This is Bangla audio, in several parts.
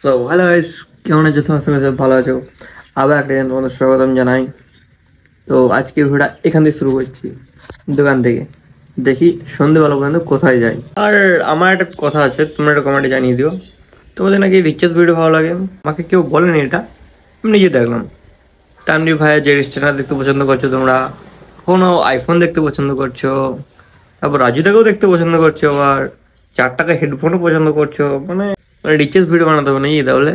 সো হ্যালো গাইস, কেমন আছো? সমস্ত ভালো আছো? আবার একটা দিন তোমাদের স্বাগতম জানাই। তো আজকে ভিডিওটা এখান থেকে শুরু করছি, দোকান থেকে। দেখি সন্ধ্যেবেলা পর্যন্ত কোথায় যাই। আর আমার একটা কথা আছে, তোমরা একটা কমেন্টে জানিয়ে দিও তোমাদের নাকি রিচার্জ ভিডিও ভালো লাগে। আমাকে কেউ বলেনি এটা, আমি নিজে দেখলাম। তানভীর ভাইয়া যে রেস্টুরেন্ট দেখতে পছন্দ করছো তোমরা, কোনো আইফোন দেখতে পছন্দ করছো, তারপর রাজুদাকেও দেখতে পছন্দ করছো, আবার 4 টাকা হেডফোনও পছন্দ করছো। মানে রিচার্জ ভিডিও বানাতে হবে নাকি তাহলে?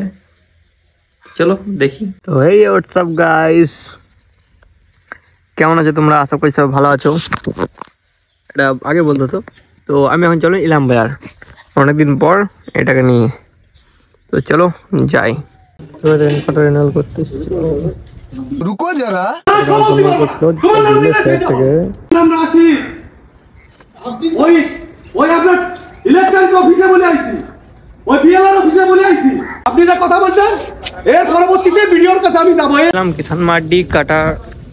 চলো দেখি। তো হেই হোয়াটসঅ্যাপ গাইস, কেমন আছো তোমরা? আশা করি সব ভালো আছো। এটা আগে বলতো তো। তো আমি এখন চলো ইলাম বাজার, অনেকদিন পর এটাকে নিয়ে। তো চলো যাই। रुको जरा ইলেকশন অফিসে বলে আইছি, ওই বিএলআর অফিসে বলে আইছি। আপনি যা কথা বলছেন এর পরবর্তীতে ভিডিওর কাছে আমি যাবো। কিষান মার্ডি কাটা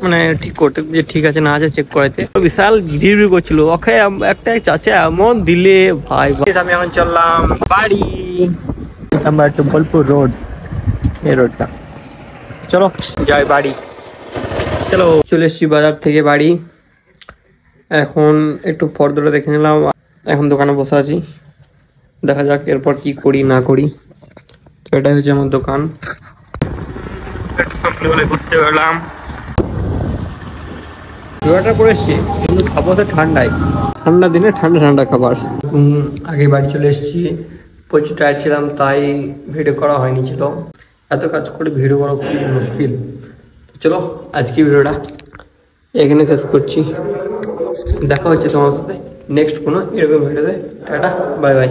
মানে ঠিক করতে, যে ঠিক আছে না আছে চেক করাইতে বিশাল ভিড় করছিল। ওকে একটা চাচা এমন দিলে ভাই। আমি এখন চললাম বাড়ি, আমরা একটু বোলপুর রোড, এই রোডটা। চলো যাই বাড়ি। চলো চলে এসছি বাজার থেকে বাড়ি। এখন একটু ফর্দটা দেখে নিলাম, এখন দোকানে বসে আছি। দেখা যাক এরপর কি করি না করি। তো এটাই হচ্ছে আমার দোকান। সকালবেলা ঘুরতে গেলাম, সোয়েটার পরে এসছি কিন্তু খাবো তো ঠান্ডায়, ঠান্ডা দিনে ঠান্ডা ঠান্ডা খাবার। আগে বাড়ি চলে এসেছি, প্রচুর টায়ার্ড ছিলাম তাই ভিডিও করা হয়নি। ছিল এত কাজ করে ভিডিও করা খুব মুশকিল। চলো আজকে ভিডিওটা এখানে শেষ করছি। দেখা হচ্ছে তোমার সাথে নেক্সট কোনো এরকম ভিডিওতে। Tata bye bye.